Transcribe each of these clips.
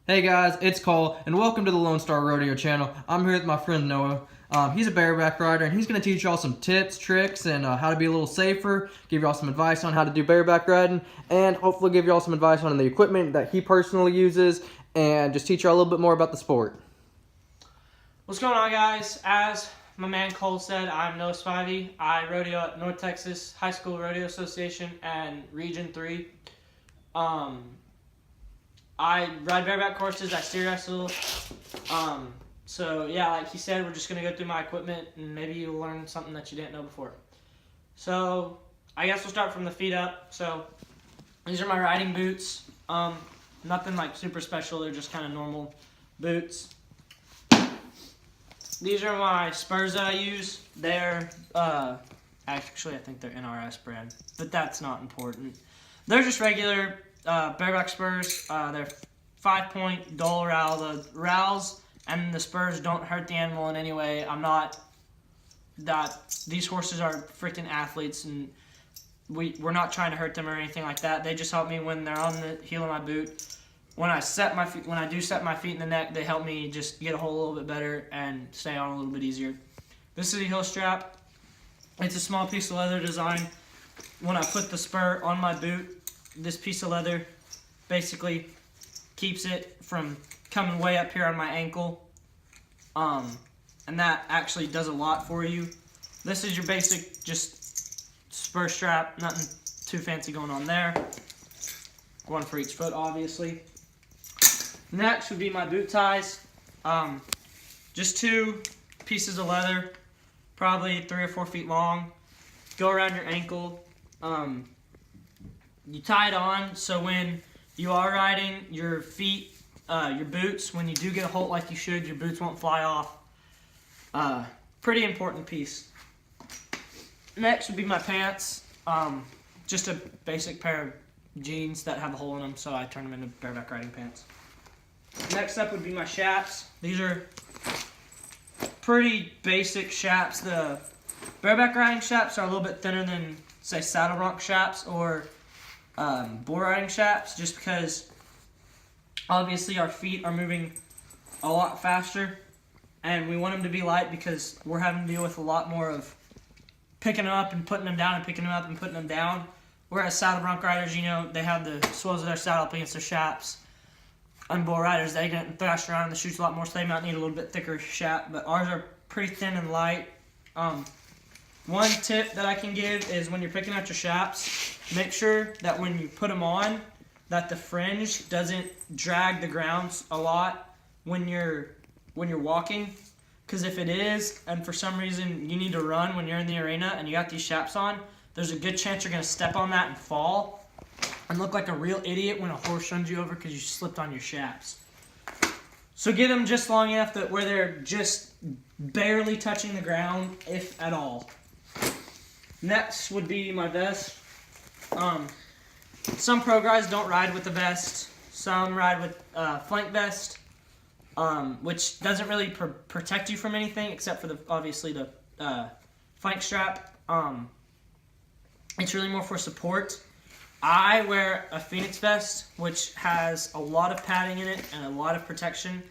Hey guys, it's Cole, and welcome to the Lone Star Rodeo channel. I'm here with my friend Noah. He's a bareback rider, and he's going to teach y'all some tips, tricks, and how to be a little safer, give y'all some advice on how to do bareback riding, and hopefully give y'all some advice on the equipment that he personally uses, and just teach y'all a little bit more about the sport. What's going on, guys? As my man Cole said, I'm Noah Spivey. I rodeo at North Texas High School Rodeo Association and Region 3. I ride bareback courses, I steer wrestle. So yeah, like he said, we're just gonna go through my equipment and maybe you'll learn something that you didn't know before. So I guess we'll start from the feet up. So these are my riding boots. Nothing like super special, they're just kind of normal boots. These are my spurs that I use. They're, actually I think they're NRS brand, but that's not important. They're just regular bareback spurs. They're 5-point dull rowel. The rowels and the spurs don't hurt the animal in any way. These horses are freaking athletes, and we're not trying to hurt them or anything like that. They just help me when they're on the heel of my boot. When I set my feet in the neck, they help me just get a hold a little bit better and stay on a little bit easier. This is a heel strap. It's a small piece of leather design. When I put the spur on my boot, this piece of leather basically keeps it from coming way up here on my ankle. And that actually does a lot for you. This is your basic just spur strap, nothing too fancy going on there. One for each foot, obviously. Next would be my boot ties. Just 2 pieces of leather, probably 3 or 4 feet long. Go around your ankle. You tie it on so when you are riding, your feet, your boots, when you do get a halt like you should, your boots won't fly off. Pretty important piece. Next would be my pants. Just a basic pair of jeans that have a hole in them, so I turn them into bareback riding pants. Next up would be my chaps. These are pretty basic chaps. The bareback riding chaps are a little bit thinner than, say, saddle bronc chaps or bull riding chaps, just because obviously our feet are moving a lot faster, and we want them to be light because we're having to deal with a lot more of picking them up and putting them down and picking them up and putting them down. Whereas saddle bronc riders, they have the swells of their saddle up against their chaps. And bull riders, they get thrashed around in the chutes a lot more, so they might need a little bit thicker chap, but ours are pretty thin and light. One tip that I can give is when you're picking out your chaps, make sure that when you put them on, that the fringe doesn't drag the ground a lot when you're walking. Because if it is, and for some reason you need to run when you're in the arena and you got these chaps on, there's a good chance you're going to step on that and fall and look like a real idiot when a horse runs you over because you slipped on your chaps. So get them just long enough that where they're just barely touching the ground, if at all. Next would be my vest. Some pro guys don't ride with the vest. Some ride with flank vest, which doesn't really protect you from anything except for obviously the flank strap. It's really more for support. I wear a Phoenix vest, which has a lot of padding in it and a lot of protection,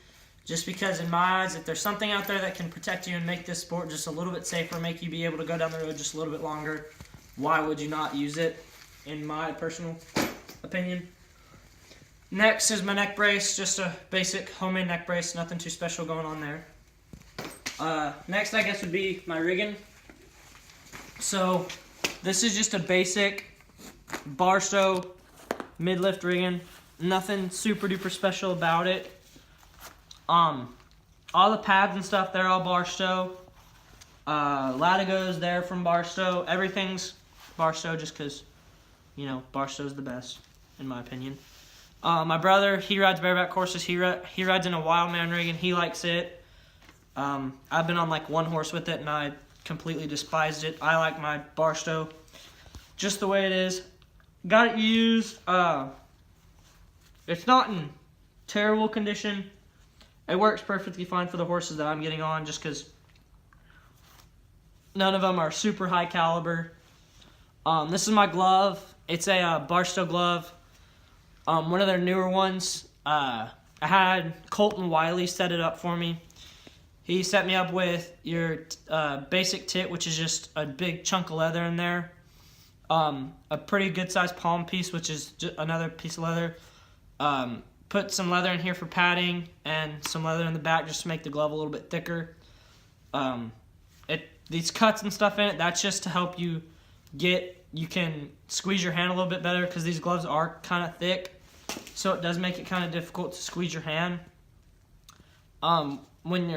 just because in my eyes, if there's something out there that can protect you and make this sport just a little bit safer, make you be able to go down the road just a little bit longer, why would you not use it, in my personal opinion? Next is my neck brace, just a basic homemade neck brace, nothing too special going on there. Next, I guess, would be my rigging. So this is just a basic Barstow mid-lift rigging, nothing super duper special about it. All the pads and stuff, they're all Barstow. Latigo's there from Barstow. Everything's Barstow just because, Barstow's the best, in my opinion. My brother, he rides bareback courses. He rides in a Wildman rig, and he likes it. I've been on like one horse with it, and I completely despised it. I like my Barstow just the way it is. Got it used. It's not in terrible condition. It works perfectly fine for the horses that I'm getting on, just because none of them are super high caliber. This is my glove. It's a Barstow glove. One of their newer ones. I had Colton Wiley set it up for me. He set me up with your basic tit, which is just a big chunk of leather in there. A pretty good sized palm piece, which is just another piece of leather. Put some leather in here for padding and some leather in the back just to make the glove a little bit thicker. These cuts and stuff in it, that's just to help you can squeeze your hand a little bit better because these gloves are kind of thick. So it does make it kind of difficult to squeeze your hand. When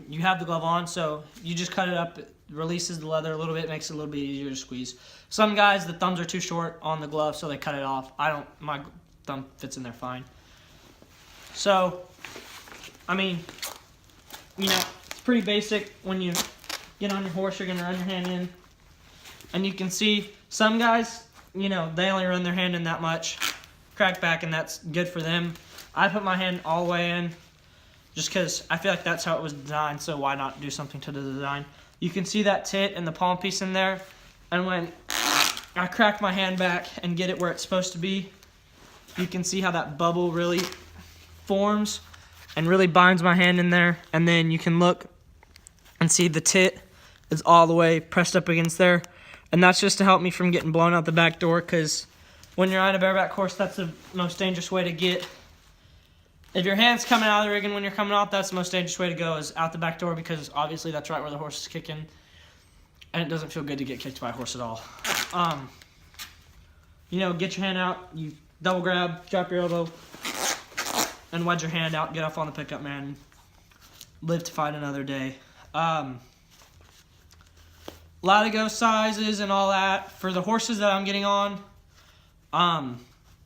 you have the glove on, so you just cut it up, it releases the leather a little bit, makes it a little bit easier to squeeze. Some guys, the thumbs are too short on the glove, so they cut it off. My thumb fits in there fine. So, I mean, it's pretty basic. When you get on your horse, you're gonna run your hand in, and you can see some guys, they only run their hand in that much, crack back, and that's good for them. I put my hand all the way in, just because I feel like that's how it was designed, so why not do something to the design? You can see that tit and the palm piece in there, and when I crack my hand back and get it where it's supposed to be, you can see how that bubble really forms and really binds my hand in there, and then you can look and see the tit is all the way pressed up against there, and that's just to help me from getting blown out the back door, because when you're on a bareback horse, that's the most dangerous way to get. If your hand's coming out of the rigging when you're coming off, that's the most dangerous way to go, is out the back door, because obviously that's right where the horse is kicking, and it doesn't feel good to get kicked by a horse at all. Get your hand out, you double grab, drop your elbow, and wedge your hand out, get off on the pickup, man. Live to fight another day. Latigo sizes and all that. For the horses that I'm getting on,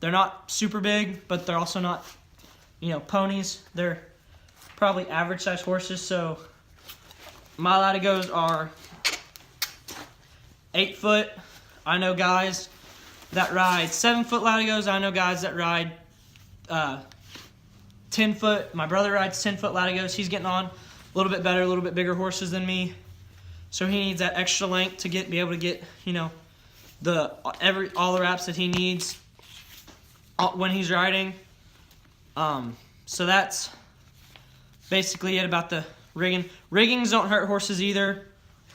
they're not super big, but they're also not, ponies. They're probably average size horses, so my Latigos are 8 foot. I know guys that ride 7 foot Latigos. I know guys that ride 10 foot. My brother rides 10 foot Latigos. He's getting on a little bit better, a little bit bigger horses than me. So he needs that extra length to be able to get, all the wraps that he needs when he's riding. So that's basically it about the rigging. Riggings don't hurt horses either.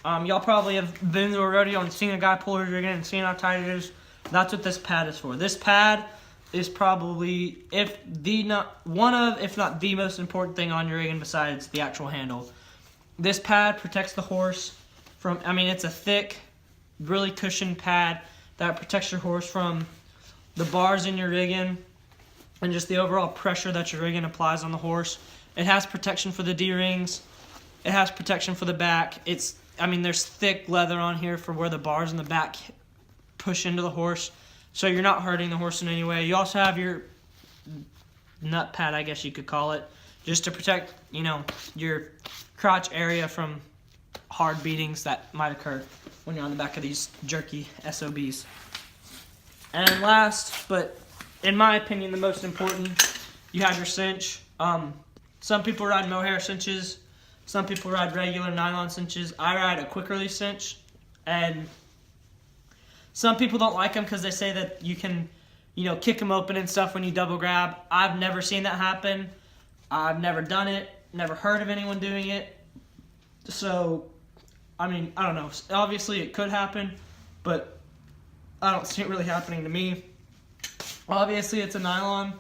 Y'all probably have been to a rodeo and seen a guy pull his rigging and seen how tight it is. That's what this pad is for. This pad is probably, if not the most important thing on your rigging besides the actual handle. This pad protects the horse from, it's a thick, really cushioned pad that protects your horse from the bars in your rigging and just the overall pressure that your rigging applies on the horse. It has protection for the D-rings. It has protection for the back. There's thick leather on here for where the bars in the back push into the horse, so you're not hurting the horse in any way. You also have your nut pad, I guess you could call it, just to protect, your crotch area from hard beatings that might occur when you're on the back of these jerky SOBs. And last, but in my opinion the most important, you have your cinch. Some people ride mohair cinches. Some people ride regular nylon cinches. I ride a quick release cinch, and some people don't like them because they say that you can, kick them open and stuff when you double grab. I've never seen that happen. I've never done it. Never heard of anyone doing it. So, I don't know. Obviously, it could happen, but I don't see it really happening to me. Obviously, it's a nylon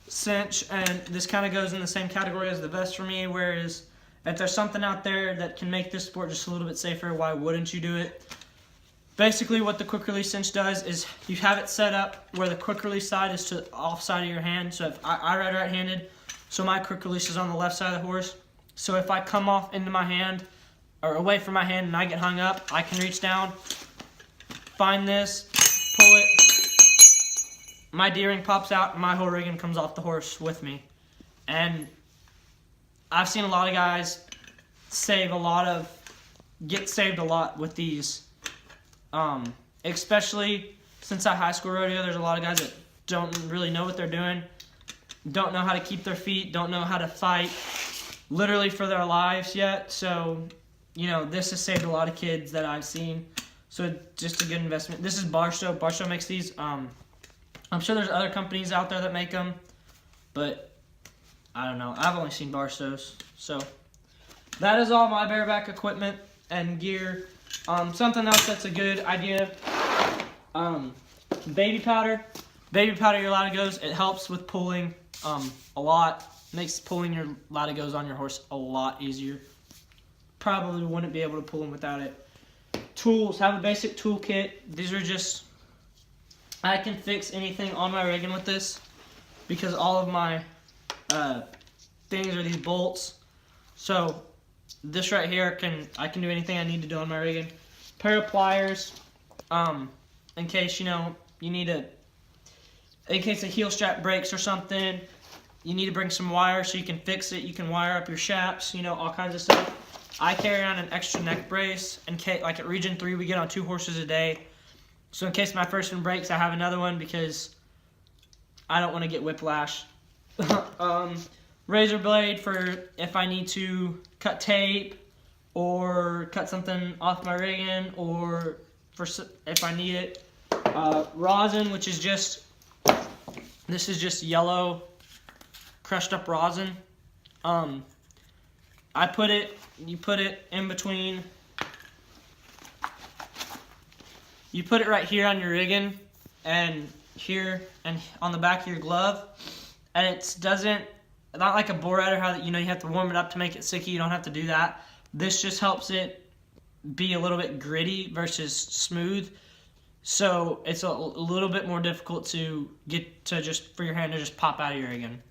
cinch, and this kind of goes in the same category as the vest for me, whereas if there's something out there that can make this sport just a little bit safer, why wouldn't you do it? Basically, what the quick release cinch does is you have it set up where the quick release side is to the off side of your hand. So if I ride right-handed, so my quick release is on the left side of the horse. So if I come off into my hand or away from my hand and I get hung up, I can reach down, find this, pull it, my D-ring pops out, and my whole rigging comes off the horse with me. And I've seen a lot of guys get saved a lot with these. Especially since at high school rodeo, there's a lot of guys that don't really know what they're doing, don't know how to keep their feet, don't know how to fight literally for their lives yet. So, this has saved a lot of kids that I've seen. So just a good investment. This is Barstow. Barstow makes these. I'm sure there's other companies out there that make them, but I don't know. I've only seen Barstow's. So that is all my bareback equipment and gear. Something else that's a good idea. Baby powder. Baby powder your latigos. It helps with pulling a lot. Makes pulling your latigos on your horse a lot easier. Probably wouldn't be able to pull them without it. Tools. Have a basic tool kit. These are just, I can fix anything on my rigging with this because all of my things are these bolts. So this right here I can do anything I need to do on my rigging. Pair of pliers, in case you need in case a heel strap breaks or something, you need to bring some wire so you can fix it. You can wire up your shafts, all kinds of stuff. I carry on an extra neck brace in case, like at Region 3, we get on 2 horses a day. So in case my first one breaks, I have another one because I don't want to get whiplash. Razor blade for if I need to cut tape or cut something off my rigging, or if I need it. Rosin, which is this is just yellow crushed up rosin. You put it in between. You put it right here on your rigging and here and on the back of your glove, and not like a Boretter, how you have to warm it up to make it sticky. You don't have to do that. This just helps it be a little bit gritty versus smooth. So it's a little bit more difficult to get to for your hand to just pop out of your rigging.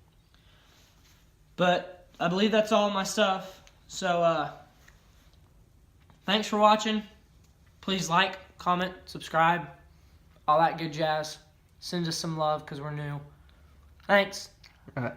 But I believe that's all my stuff. So thanks for watching. Please like, comment, subscribe, all that good jazz. Send us some love because we're new. Thanks. All right.